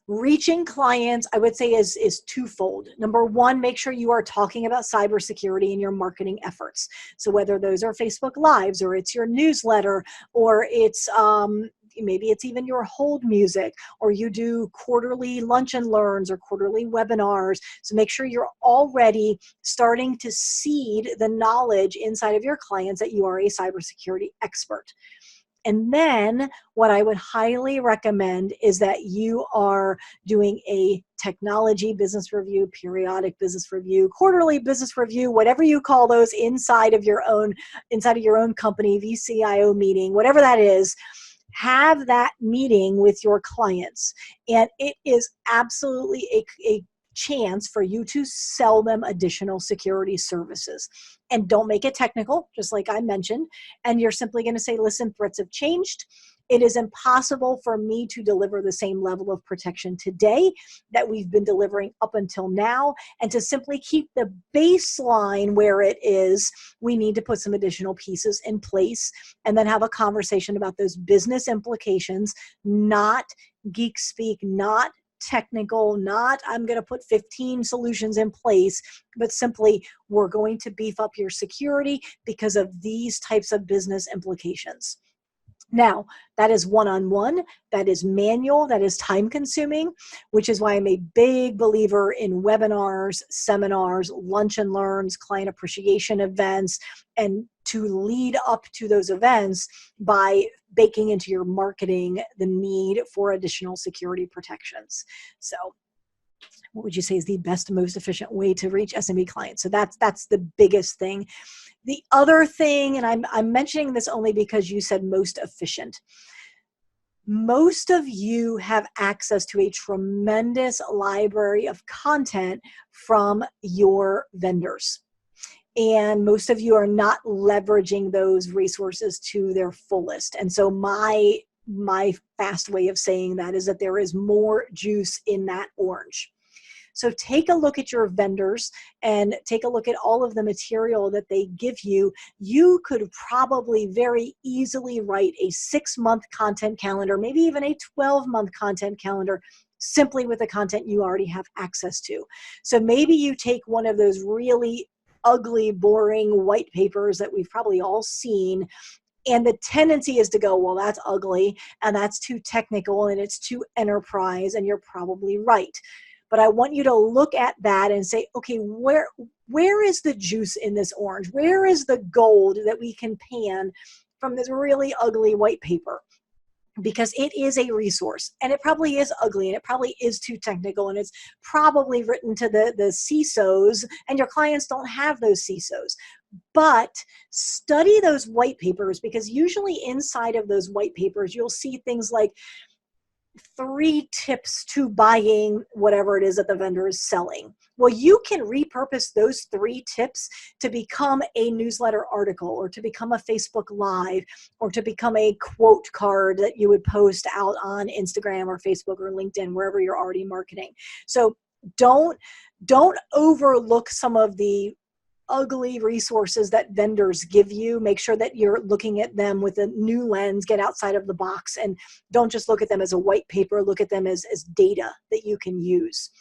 reaching clients, I would say, is twofold. Number one, make sure you are talking about cybersecurity in your marketing efforts. So whether those are Facebook Lives, or it's your newsletter, or it's maybe it's even your hold music, or you do quarterly lunch and learns or quarterly webinars. So make sure you're already starting to seed the knowledge inside of your clients that you are a cybersecurity expert. And then what I would highly recommend is that you are doing a technology business review, periodic business review, quarterly business review, whatever you call those inside of your own company, VCIO meeting, whatever that is. Have that meeting with your clients. And it is absolutely a chance for you to sell them additional security services. And don't make it technical, just like I mentioned. And you're simply going to say, listen, threats have changed. It is impossible for me to deliver the same level of protection today that we've been delivering up until now. And to simply keep the baseline where it is, we need to put some additional pieces in place and then have a conversation about those business implications, not geek speak, not technical, not I'm going to put 15 solutions in place, but simply we're going to beef up your security because of these types of business implications. Now, that is one-on-one, that is manual, that is time-consuming, which is why I'm a big believer in webinars, seminars, lunch and learns, client appreciation events, and to lead up to those events by baking into your marketing the need for additional security protections. So what would you say is the best, most efficient way to reach SMB clients? So that's the biggest thing. The other thing, and I'm mentioning this only because you said most efficient. Most of you have access to a tremendous library of content from your vendors. And most of you are not leveraging those resources to their fullest. And so my my fast way of saying that is that there is more juice in that orange. So take a look at your vendors and take a look at all of the material that they give you. You could probably very easily write a 6-month content calendar, maybe even a 12-month content calendar, simply with the content you already have access to. So maybe you take one of those really ugly, boring white papers that we've probably all seen, and the tendency is to go, well, that's ugly and that's too technical and it's too enterprise, and you're probably right. But I want you to look at that and say, okay, where is the juice in this orange? Where is the gold that we can pan from this really ugly white paper? Because it is a resource, and it probably is ugly, and it probably is too technical, and it's probably written to the CISOs, and your clients don't have those CISOs. But study those white papers, because usually inside of those white papers, you'll see things like 3 tips to buying whatever it is that the vendor is selling. Well, you can repurpose those 3 tips to become a newsletter article, or to become a Facebook Live, or to become a quote card that you would post out on Instagram or Facebook or LinkedIn, wherever you're already marketing. So don't overlook some of the ugly resources that vendors give you. Make sure that you're looking at them with a new lens, get outside of the box, and don't just look at them as a white paper, look at them as data that you can use.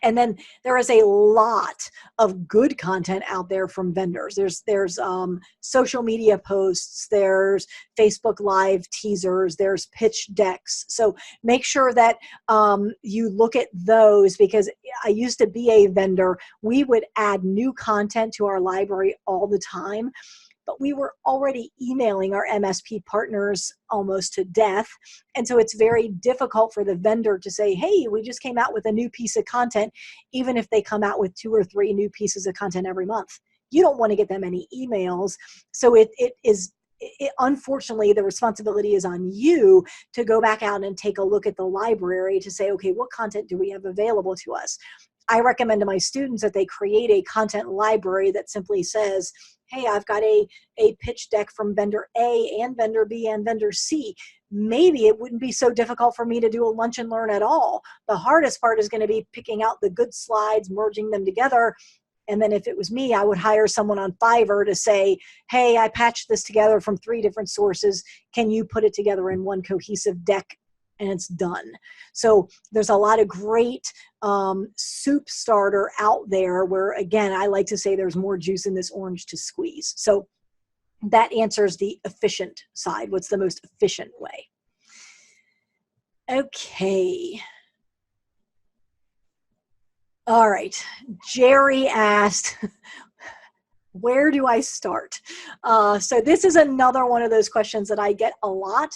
And then there is a lot of good content out there from vendors. There's social media posts, there's Facebook Live teasers, there's pitch decks. So make sure that you look at those, because I used to be a vendor. We would add new content to our library all the time, but we were already emailing our MSP partners almost to death. And so it's very difficult for the vendor to say, hey, we just came out with a new piece of content, even if they come out with 2 or 3 new pieces of content every month. You don't want to get them any emails. So unfortunately, the responsibility is on you to go back out and take a look at the library to say, okay, what content do we have available to us? I recommend to my students that they create a content library that simply says, hey, I've got a pitch deck from vendor A and vendor B and vendor C. Maybe it wouldn't be so difficult for me to do a lunch and learn at all. The hardest part is going to be picking out the good slides, merging them together. And then if it was me, I would hire someone on Fiverr to say, hey, I patched this together from 3 different sources. Can you put it together in one cohesive deck? And it's done. So there's a lot of great soup starter out there where, again, I like to say there's more juice in this orange to squeeze. So that answers the efficient side. What's the most efficient way? Okay. All right. Jerry asked, where do I start? So this is another one of those questions that I get a lot.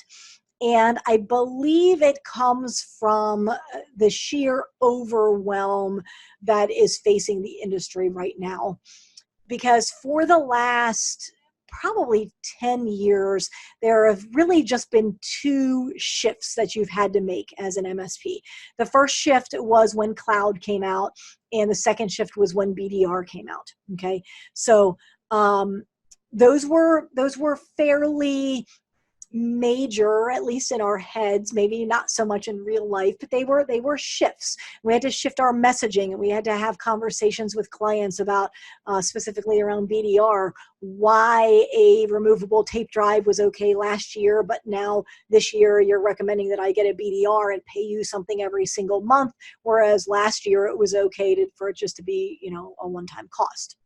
And I believe it comes from the sheer overwhelm that is facing the industry right now. Because for the last probably 10 years, there have really just been 2 shifts that you've had to make as an MSP. The first shift was when cloud came out, and the second shift was when BDR came out. Okay, so those were fairly major, at least in our heads, maybe not so much in real life, but they were shifts. We had to shift our messaging, and we had to have conversations with clients about specifically around BDR, why a removable tape drive was okay last year, but now this year you're recommending that I get a BDR and pay you something every single month, whereas last year it was okay for it just to be, a one-time cost.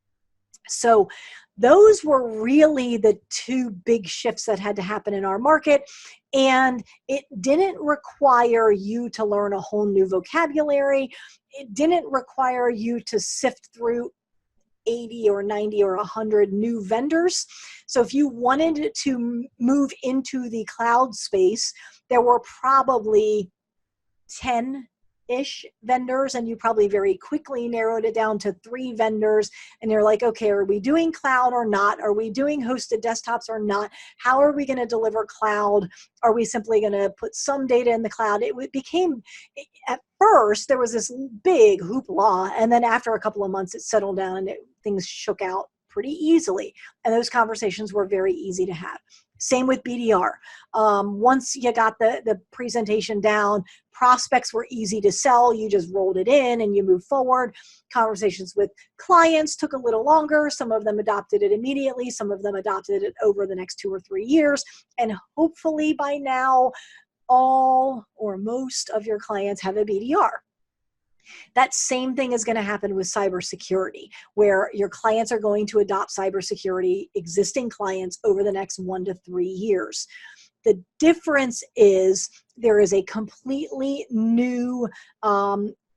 So those were really the 2 big shifts that had to happen in our market. And it didn't require you to learn a whole new vocabulary. It didn't require you to sift through 80 or 90 or 100 new vendors. So if you wanted to move into the cloud space, there were probably 10-ish vendors, and you probably very quickly narrowed it down to 3 vendors, and you're like, okay, are we doing cloud or not? Are we doing hosted desktops or not? How are we going to deliver cloud? Are we simply going to put some data in the cloud? It became, at first, there was this big hoopla, and then after a couple of months, it settled down and things shook out pretty easily. And those conversations were very easy to have. Same with BDR. Once you got the presentation down, prospects were easy to sell. You just rolled it in and you move forward. Conversations with clients took a little longer. Some of them adopted it immediately. Some of them adopted it over the next 2 or 3 years. And hopefully by now, all or most of your clients have a BDR. That same thing is going to happen with cybersecurity, where your clients are going to adopt cybersecurity, existing clients, over the next 1 to 3 years. The difference is there is a completely new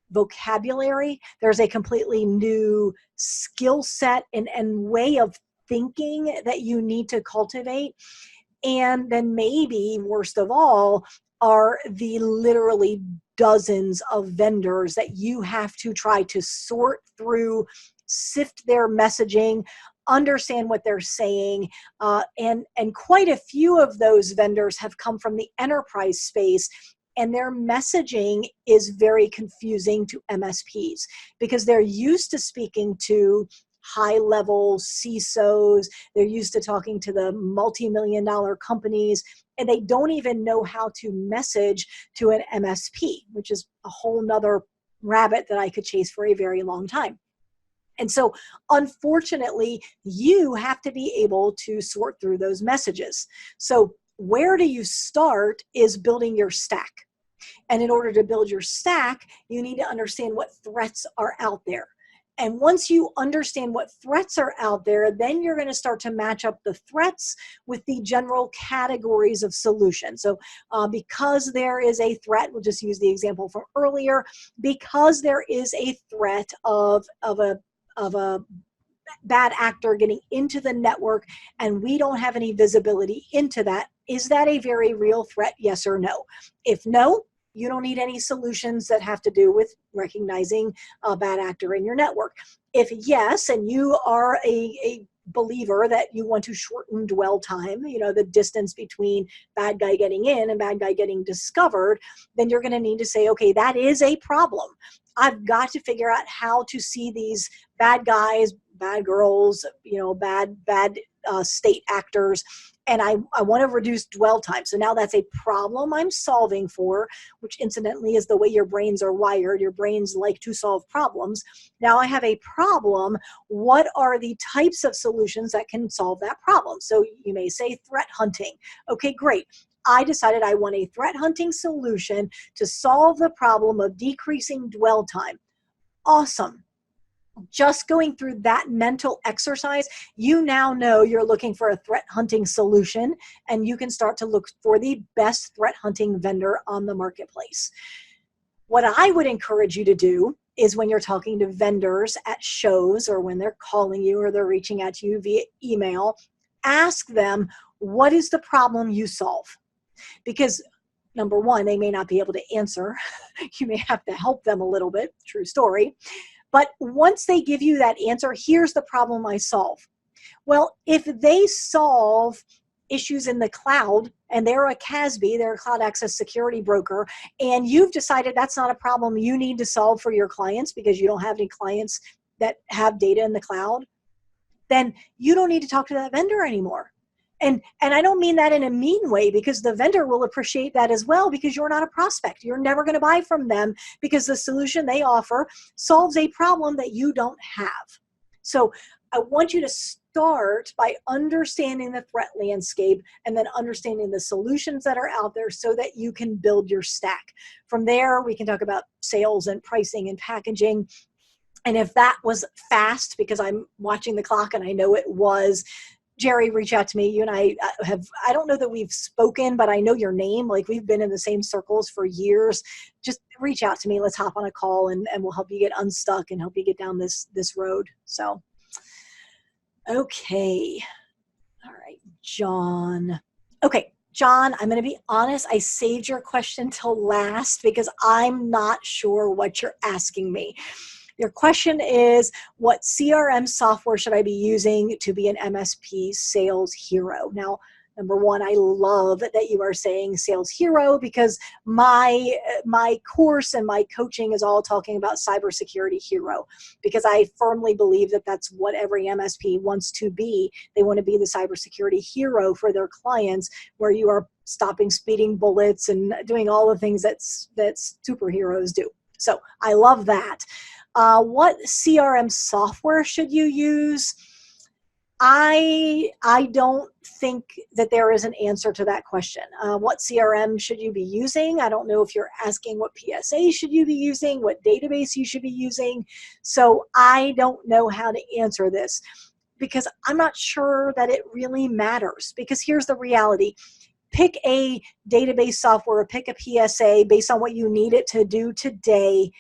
vocabulary. There's a completely new skill set and way of thinking that you need to cultivate. And then maybe, worst of all, are the literally dozens of vendors that you have to try to sort through, sift their messaging, understand what they're saying. And quite a few of those vendors have come from the enterprise space, and their messaging is very confusing to MSPs because they're used to speaking to high-level CISOs. They're used to talking to the multi-million-dollar companies, and they don't even know how to message to an MSP, which is a whole nother rabbit that I could chase for a very long time. And so, unfortunately, you have to be able to sort through those messages. So where do you start is building your stack. And in order to build your stack, you need to understand what threats are out there. And once you understand what threats are out there, then you're going to start to match up the threats with the general categories of solutions. So because there is a threat, we'll just use the example from earlier, because there is a threat of a bad actor getting into the network and we don't have any visibility into that, is that a very real threat? Yes or no? If no, you don't need any solutions that have to do with recognizing a bad actor in your network. If yes, and you are a believer that you want to shorten dwell time, the distance between bad guy getting in and bad guy getting discovered, then you're going to need to say, okay, that is a problem. I've got to figure out how to see these bad guys, bad girls, bad state actors, and I want to reduce dwell time. So now that's a problem I'm solving for, which incidentally is the way your brains are wired. Your brains like to solve problems. Now I have a problem. What are the types of solutions that can solve that problem? So you may say threat hunting. Okay, great. I decided I want a threat hunting solution to solve the problem of decreasing dwell time. Awesome. Just going through that mental exercise, you now know you're looking for a threat hunting solution, and you can start to look for the best threat hunting vendor on the marketplace. What I would encourage you to do is when you're talking to vendors at shows or when they're calling you or they're reaching out to you via email, ask them, what is the problem you solve? Because number one, they may not be able to answer. You may have to help them a little bit, true story. But once they give you that answer, here's the problem I solve. Well, if they solve issues in the cloud and they're a CASB, they're a cloud access security broker, and you've decided that's not a problem you need to solve for your clients because you don't have any clients that have data in the cloud, then you don't need to talk to that vendor anymore. And I don't mean that in a mean way, because the vendor will appreciate that as well, because you're not a prospect. You're never going to buy from them because the solution they offer solves a problem that you don't have. So I want you to start by understanding the threat landscape and then understanding the solutions that are out there so that you can build your stack. From there, we can talk about sales and pricing and packaging. And if that was fast, because I'm watching the clock and I know it was, Jerry, reach out to me. You and I don't know that we've spoken, but I know your name. Like, we've been in the same circles for years. Just reach out to me. Let's hop on a call and we'll help you get unstuck and help you get down this road. So, okay. All right, John. Okay, John, I'm going to be honest. I saved your question till last because I'm not sure what you're asking me. Your question is, what CRM software should I be using to be an MSP sales hero? Now, Number one, I love that you are saying sales hero, because my course and my coaching is all talking about cybersecurity hero, because I firmly believe that that's what every MSP wants to be. They want to be the cybersecurity hero for their clients, where you are stopping speeding bullets and doing all the things that superheroes do. So I love that. What CRM software should you use? I don't think that there is an answer to that question. What CRM should you be using? I don't know if you're asking what PSA should you be using, what database you should be using. So I don't know how to answer this, because I'm not sure that it really matters. Because here's the reality. Pick a database software, pick a PSA based on what you need it to do today,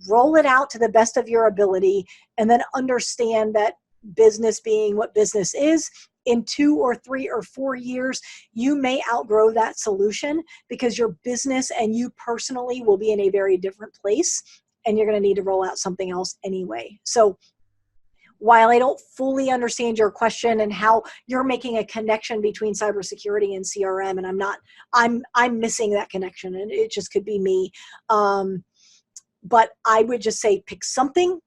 roll it out to the best of your ability, and then understand that business being what business is, in 2 or 3 or 4 years, you may outgrow that solution, because your business and you personally will be in a very different place, and you're going to need to roll out something else anyway. So while I don't fully understand your question and how you're making a connection between cybersecurity and CRM, and I'm missing that connection, and it just could be me. But I would just say pick something,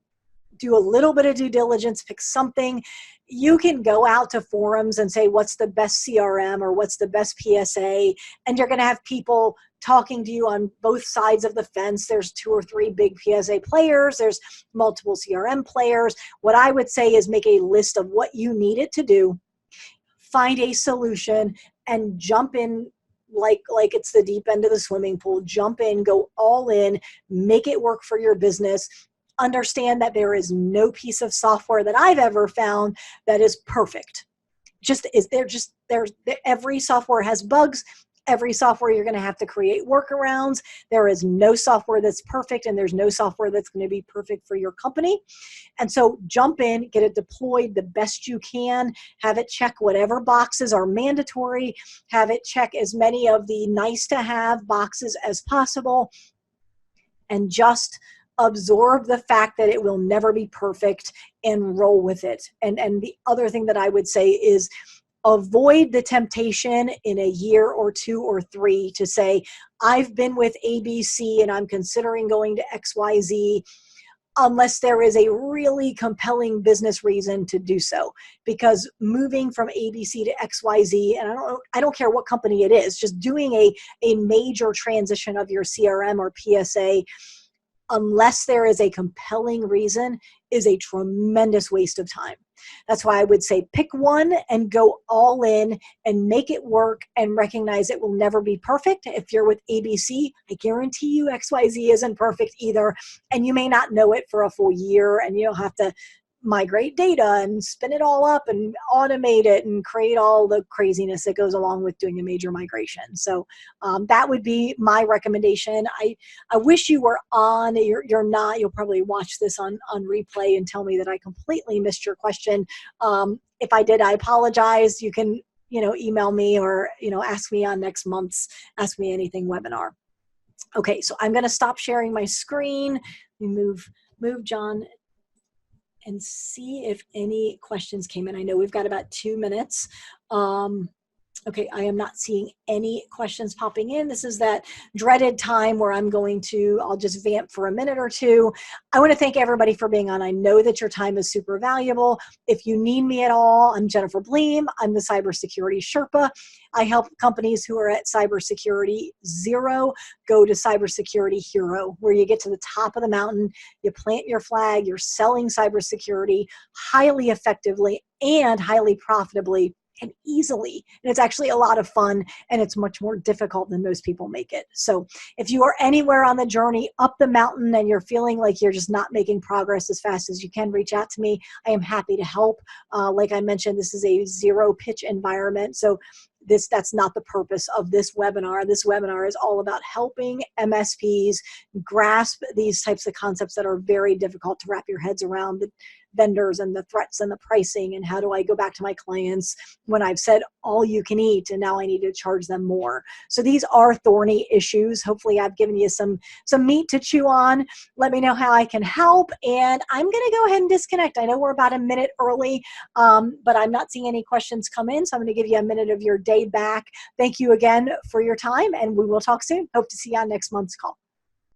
do a little bit of due diligence, pick something. You can go out to forums and say, what's the best CRM or what's the best PSA? And you're going to have people talking to you on both sides of the fence. There's 2 or 3 big PSA players. There's multiple CRM players. What I would say is make a list of what you need it to do, find a solution, and jump in like it's the deep end of the swimming pool. Jump in, go all in, make it work for your business. Understand that there is no piece of software that I've ever found that is perfect. Every software has bugs. Every software you're going to have to create workarounds. There is no software that's perfect, and there's no software that's going to be perfect for your company. And so jump in, get it deployed the best you can, have it check whatever boxes are mandatory, have it check as many of the nice to have boxes as possible, and just absorb the fact that it will never be perfect and roll with it. And the other thing that I would say is avoid the temptation in a year or 2 or 3 to say, I've been with ABC and I'm considering going to XYZ, unless there is a really compelling business reason to do so. Because moving from ABC to XYZ, and I don't care what company it is, just doing a major transition of your CRM or PSA, unless there is a compelling reason, is a tremendous waste of time. That's why I would say pick one and go all in and make it work, and recognize it will never be perfect. If you're with ABC, I guarantee you XYZ isn't perfect either. And you may not know it for a full year, and you'll have to migrate data and spin it all up and automate it and create all the craziness that goes along with doing a major migration. So that would be my recommendation. I wish you were on. You're not. You'll probably watch this on replay and tell me that I completely missed your question. If I did, I apologize. You can email me, or ask me on next month's Ask Me Anything webinar. Okay, so I'm going to stop sharing my screen. We move John and see if any questions came in. I know we've got about 2 minutes. Okay, I am not seeing any questions popping in. This is that dreaded time where I'll just vamp for a minute or two. I want to thank everybody for being on. I know that your time is super valuable. If you need me at all, I'm Jennifer Bleam. I'm the Cybersecurity Sherpa. I help companies who are at Cybersecurity Zero go to Cybersecurity Hero, where you get to the top of the mountain, you plant your flag, you're selling cybersecurity highly effectively and highly profitably and easily. And it's actually a lot of fun, and it's much more difficult than most people make it. So if you are anywhere on the journey up the mountain and you're feeling like you're just not making progress as fast as you can, reach out to me. I am happy to help. Like I mentioned, this is a zero pitch environment. So that's not the purpose of this webinar. This webinar is all about helping MSPs grasp these types of concepts that are very difficult to wrap your heads around. vendors and the threats and the pricing, and how do I go back to my clients when I've said all you can eat and now I need to charge them more. So these are thorny issues. Hopefully I've given you some meat to chew on. Let me know how I can help, and I'm going to go ahead and disconnect. I know we're about a minute early, but I'm not seeing any questions come in, so I'm going to give you a minute of your day back. Thank you again for your time, and we will talk soon. Hope to see you on next month's call.